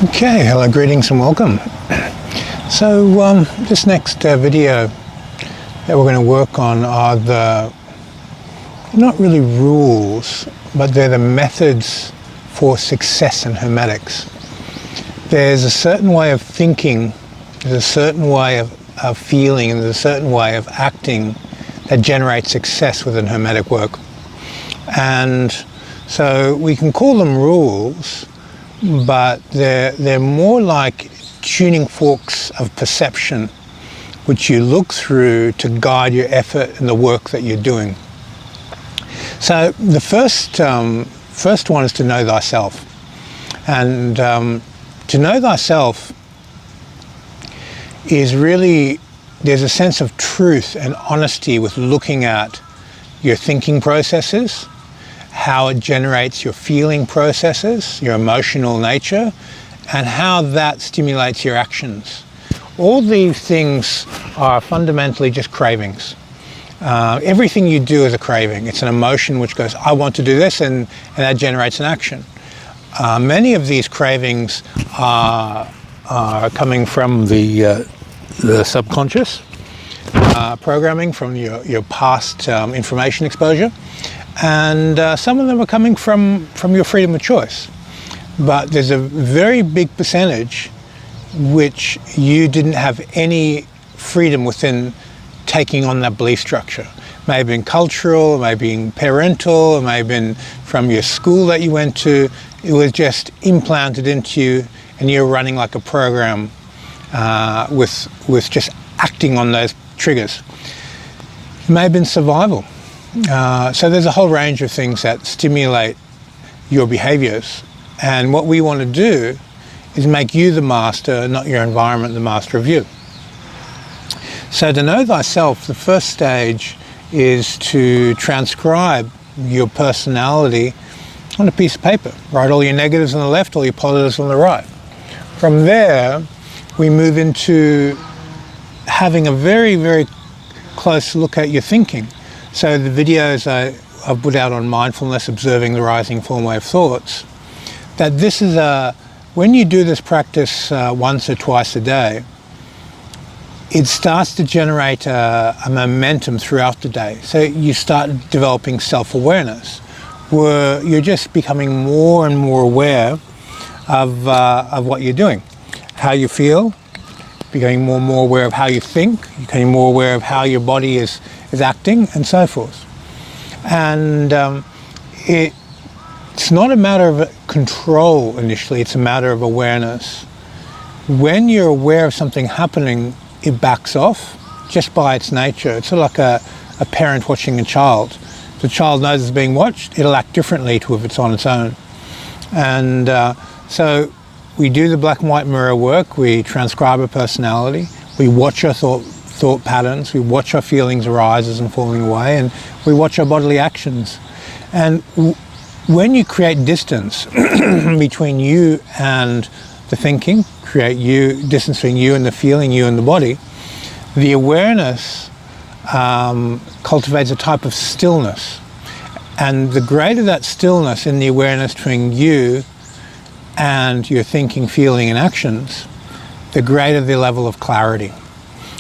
Okay, hello, greetings and welcome. So this next video that we're going to work on are not really rules, but they're the methods for success in Hermetics. There's a certain way of thinking, there's a certain way of feeling, and there's a certain way of acting that generates success within Hermetic work. And so we can call them rules, but they're more like tuning forks of perception which you look through to guide your effort and the work that you're doing. So the first one is to know thyself. And to know thyself is really, there's a sense of truth and honesty with looking at your thinking processes, how it generates your feeling processes, your emotional nature, and how that stimulates your actions. All these things are fundamentally just cravings. Everything you do is a craving. It's an emotion which goes, I want to do this, and that generates an action. Many of these cravings are coming from the subconscious programming, from your past information exposure. And some of them are coming from your freedom of choice. But there's a very big percentage which you didn't have any freedom within taking on that belief structure. It may have been cultural, it may have been parental, it may have been from your school that you went to. It was just implanted into you, and you're running like a program with just acting on those triggers. It may have been survival. So there's a whole range of things that stimulate your behaviors, and what we want to do is make you the master, not your environment the master of you. So to know thyself, the first stage is to transcribe your personality on a piece of paper. Write all your negatives on the left, all your positives on the right. From there, we move into having a very, very close look at your thinking. So the videos I've put out on mindfulness, observing the rising form wave thoughts, that this is when you do this practice once or twice a day, it starts to generate a momentum throughout the day. So you start developing self-awareness, where you're just becoming more and more aware of what you're doing, how you feel, becoming more and more aware of how you think, you're becoming more aware of how your body is acting, and so forth. And it's not a matter of control initially, it's a matter of awareness. When you're aware of something happening, it backs off just by its nature. It's sort of like a parent watching a child. If the child knows it's being watched, it'll act differently to if it's on its own. And so we do the black and white mirror work, we transcribe a personality, we watch our thought patterns, we watch our feelings arises and falling away, and we watch our bodily actions. And when you create distance between you and the thinking, create distance between you and the feeling, you and the body, the awareness cultivates a type of stillness. And the greater that stillness in the awareness between you and your thinking, feeling, and actions, the greater the level of clarity.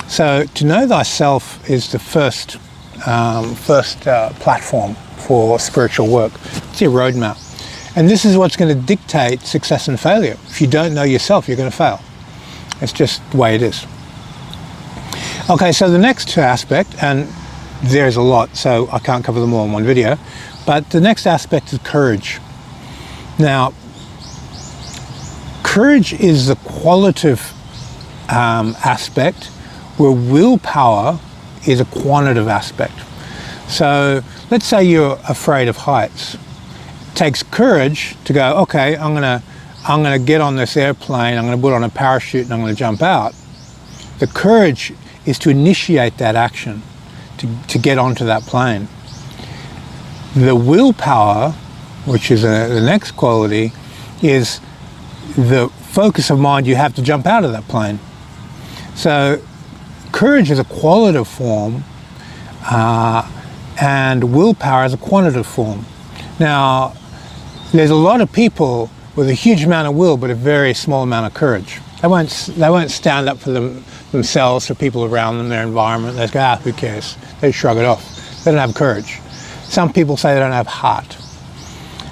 So to know thyself is the first platform for spiritual work. It's your roadmap. And this is what's going to dictate success and failure. If you don't know yourself, you're going to fail. It's just the way it is. Okay, so the next aspect, and there's a lot, so I can't cover them all in one video, but the next aspect is courage. Now, courage is the qualitative aspect, where willpower is a quantitative aspect. So let's say you're afraid of heights. It takes courage to go, okay, I'm gonna get on this airplane, I'm gonna put on a parachute, and I'm gonna jump out. The courage is to initiate that action, to get onto that plane. The willpower, which is the next quality, is the focus of mind you have to jump out of that plane. So courage is a qualitative form, and willpower is a quantitative form. Now, there's a lot of people with a huge amount of will but a very small amount of courage. They won't stand up for themselves, for people around them, their environment. They go, who cares? They shrug it off. They don't have courage. Some people say they don't have heart.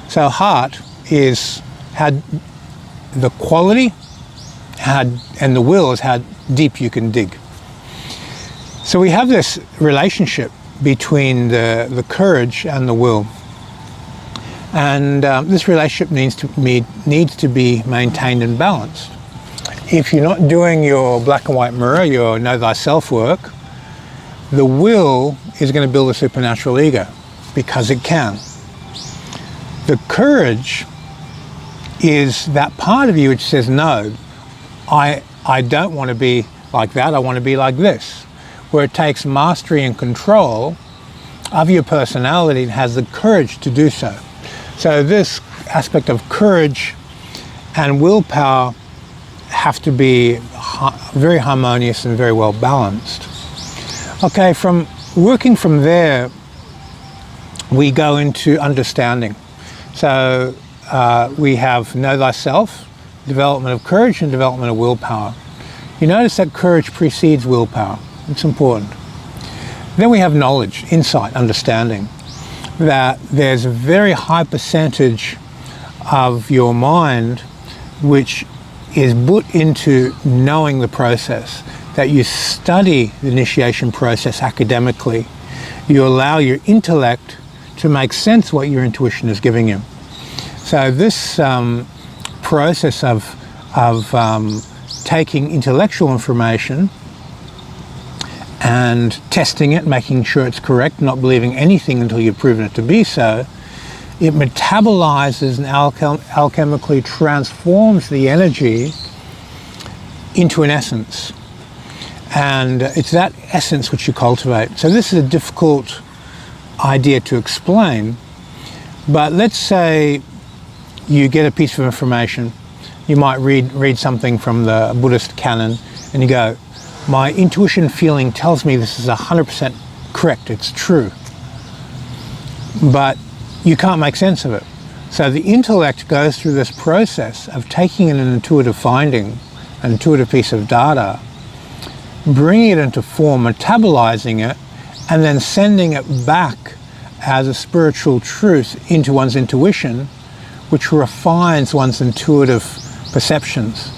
So heart is how the quality and the will is how deep you can dig. So we have this relationship between the courage and the will. And this relationship needs to be maintained and balanced. If you're not doing your black and white mirror, your know thyself work, the will is going to build a supernatural ego because it can. The courage is that part of you which says, no, I don't want to be like that, I want to be like this, where it takes mastery and control of your personality and has the courage to do so. So this aspect of courage and willpower have to be very harmonious and very well balanced. Okay, from working from there, we go into understanding. So we have know thyself, development of courage and development of willpower. You notice that courage precedes willpower. It's important. Then we have knowledge, insight, understanding, that there's a very high percentage of your mind which is put into knowing the process, that you study the initiation process academically. You allow your intellect to make sense of what your intuition is giving you. So this process of taking intellectual information and testing it, making sure it's correct, not believing anything until you've proven it to be so, it metabolizes and alchemically transforms the energy into an essence. And it's that essence which you cultivate. So this is a difficult idea to explain, but let's say you get a piece of information. You might read something from the Buddhist canon and you go, my intuition feeling tells me this is 100% correct, it's true. But you can't make sense of it. So the intellect goes through this process of taking in an intuitive finding, an intuitive piece of data, bringing it into form, metabolizing it, and then sending it back as a spiritual truth into one's intuition, which refines one's intuitive perceptions.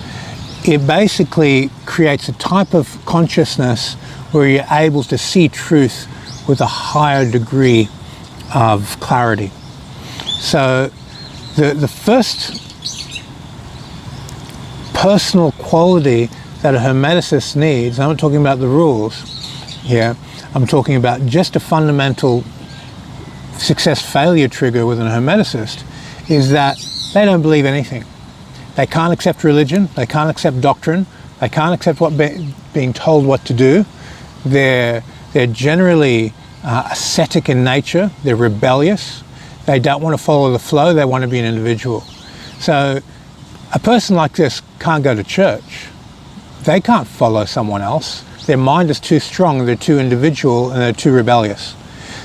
It basically creates a type of consciousness where you're able to see truth with a higher degree of clarity. So the first personal quality that a Hermeticist needs, I'm not talking about the rules here, I'm talking about just a fundamental success-failure trigger with a Hermeticist, is that they don't believe anything. They can't accept religion, they can't accept doctrine, they can't accept being told what to do. They're generally ascetic in nature, they're rebellious, they don't want to follow the flow, they want to be an individual. So a person like this can't go to church. They can't follow someone else. Their mind is too strong, they're too individual, and they're too rebellious.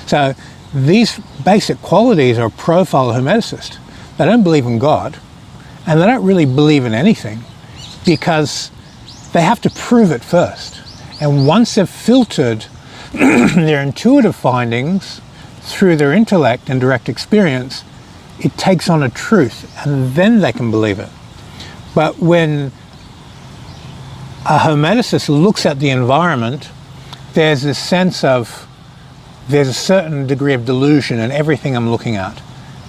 So these basic qualities are a profile of Hermeticist. They don't believe in God, and they don't really believe in anything because they have to prove it first. And once they've filtered their intuitive findings through their intellect and direct experience, it takes on a truth, and then they can believe it. But when a Hermeticist looks at the environment, there's a sense of, there's a certain degree of delusion in everything I'm looking at.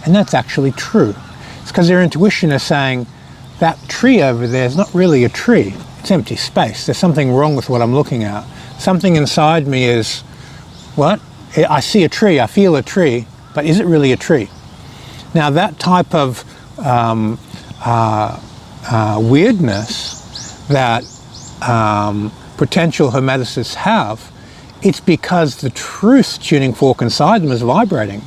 And that's actually true. It's because their intuition is saying, that tree over there is not really a tree. It's empty space. There's something wrong with what I'm looking at. Something inside me is, what? I see a tree, I feel a tree, but is it really a tree? Now that type of weirdness that potential Hermeticists have, it's because the truth tuning fork inside them is vibrating.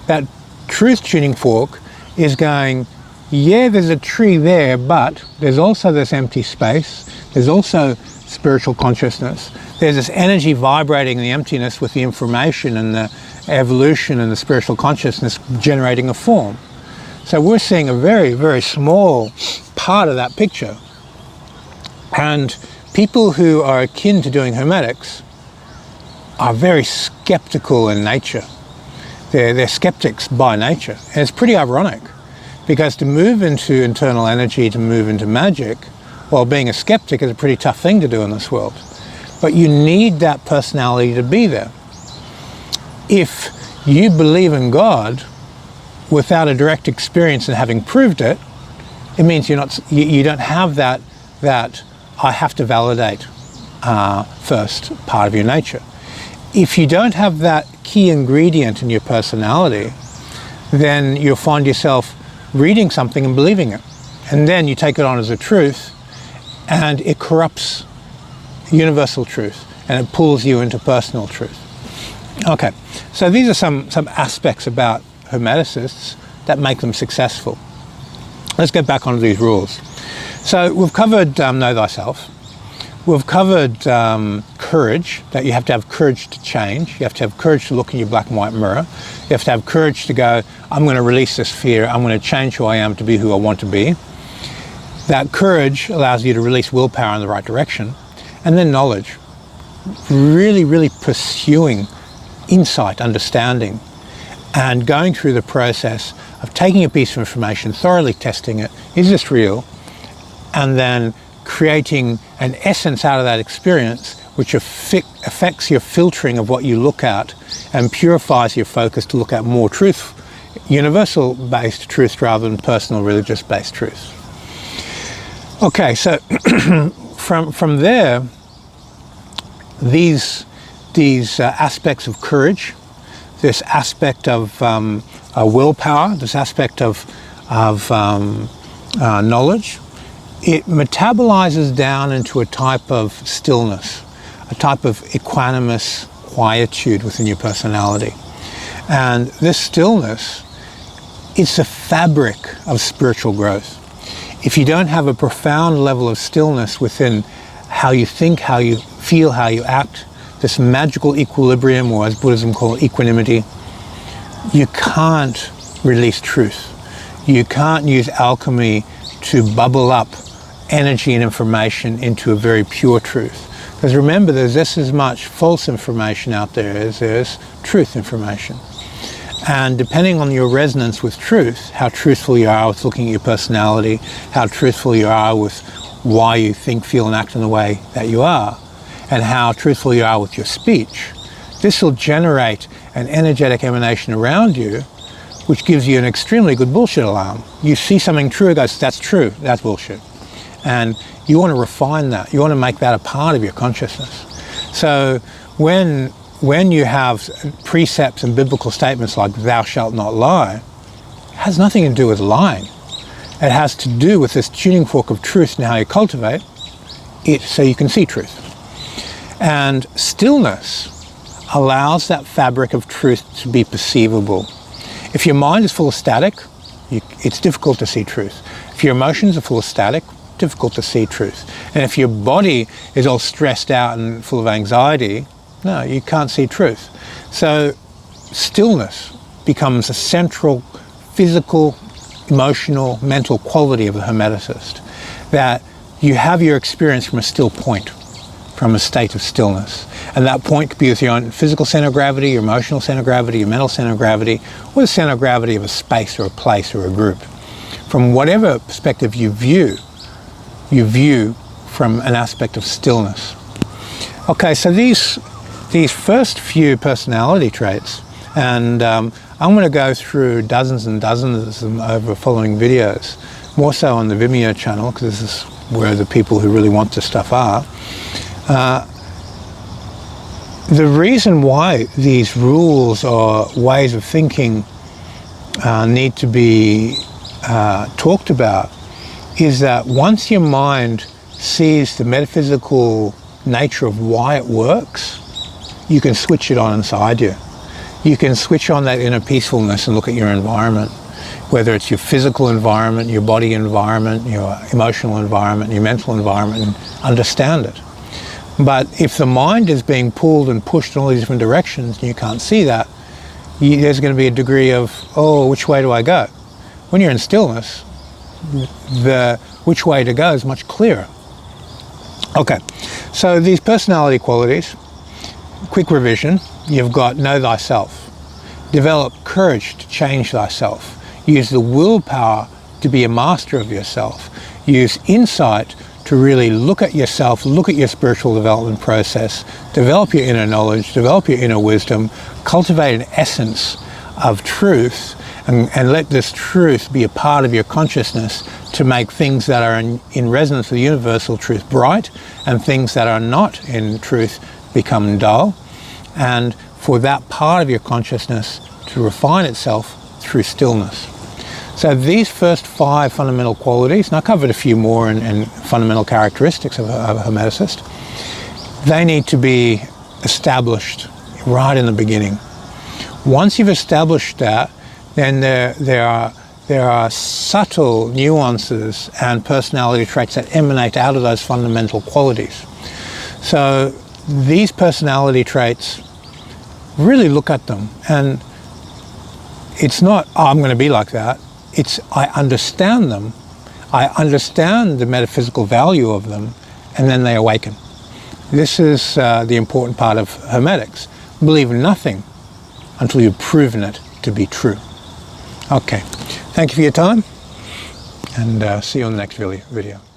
That truth tuning fork is going, yeah, there's a tree there, but there's also this empty space. There's also spiritual consciousness. There's this energy vibrating in the emptiness with the information and the evolution and the spiritual consciousness generating a form. So we're seeing a very, very small part of that picture. And people who are akin to doing Hermetics are very skeptical in nature. They're skeptics by nature. And it's pretty ironic, because to move into internal energy, to move into magic, well, being a skeptic is a pretty tough thing to do in this world. But you need that personality to be there. If you believe in God without a direct experience and having proved it, it means you don't have that I have to validate first part of your nature. If you don't have that key ingredient in your personality, then you'll find yourself reading something and believing it. And then you take it on as a truth, and it corrupts universal truth, and it pulls you into personal truth. Okay, so these are some aspects about Hermeticists that make them successful. Let's get back onto these rules. So we've covered know thyself. We've covered courage, that you have to have courage to change. You have to have courage to look in your black and white mirror. You have to have courage to go, I'm going to release this fear. I'm going to change who I am to be who I want to be. That courage allows you to release willpower in the right direction. And then knowledge. Really, really pursuing insight, understanding, and going through the process of taking a piece of information, thoroughly testing it. Is this real? And then creating an essence out of that experience which affects your filtering of what you look at and purifies your focus to look at more truth, universal-based truth rather than personal religious-based truth. Okay, so from there, these aspects of courage, this aspect of willpower, this aspect of knowledge, it metabolizes down into a type of stillness, a type of equanimous quietude within your personality. And this stillness is the fabric of spiritual growth. If you don't have a profound level of stillness within how you think, how you feel, how you act, this magical equilibrium, or as Buddhism calls equanimity, you can't release truth. You can't use alchemy to bubble up energy and information into a very pure truth. Because remember, there's just as much false information out there as there's truth information. And depending on your resonance with truth, how truthful you are with looking at your personality, how truthful you are with why you think, feel, and act in the way that you are, and how truthful you are with your speech, this will generate an energetic emanation around you, which gives you an extremely good bullshit alarm. You see something true, it goes, that's true, that's bullshit. And you want to refine that. You want to make that a part of your consciousness. So when you have precepts and biblical statements like thou shalt not lie, it has nothing to do with lying. It has to do with this tuning fork of truth and how you cultivate it so you can see truth. And stillness allows that fabric of truth to be perceivable. If your mind is full of static, it's difficult to see truth. If your emotions are full of static, difficult to see truth. And if your body is all stressed out and full of anxiety, no, you can't see truth. So stillness becomes a central physical, emotional, mental quality of the Hermeticist, that you have your experience from a still point, from a state of stillness. And that point could be with your own physical center of gravity, your emotional center of gravity, your mental center of gravity, or the center of gravity of a space or a place or a group. From whatever perspective you view from an aspect of stillness. Okay, so these first few personality traits, and I'm going to go through dozens and dozens of them over following videos, more so on the Vimeo channel, because this is where the people who really want this stuff are. The reason why these rules or ways of thinking need to be talked about is that once your mind sees the metaphysical nature of why it works, you can switch it on inside you. You can switch on that inner peacefulness and look at your environment, whether it's your physical environment, your body environment, your emotional environment, your mental environment, and understand it. But if the mind is being pulled and pushed in all these different directions and you can't see that, there's going to be a degree of, oh, which way do I go? When you're in stillness, which way to go is much clearer. Okay, so these personality qualities, quick revision: you've got know thyself, develop courage to change thyself, use the willpower to be a master of yourself, use insight to really look at yourself, look at your spiritual development process, develop your inner knowledge, develop your inner wisdom, cultivate an essence of truth, and let this truth be a part of your consciousness to make things that are in resonance with universal truth bright, and things that are not in truth become dull, and for that part of your consciousness to refine itself through stillness. So these first 5 fundamental qualities, and I covered a few more in fundamental characteristics of a Hermeticist, they need to be established right in the beginning. Once you've established that, then there are subtle nuances and personality traits that emanate out of those fundamental qualities. So these personality traits, really look at them, and it's not, oh, I'm going to be like that. It's, I understand them, I understand the metaphysical value of them, and then they awaken. This is the important part of Hermetics. Believe nothing until you've proven it to be true. Okay, thank you for your time, and see you on the next video.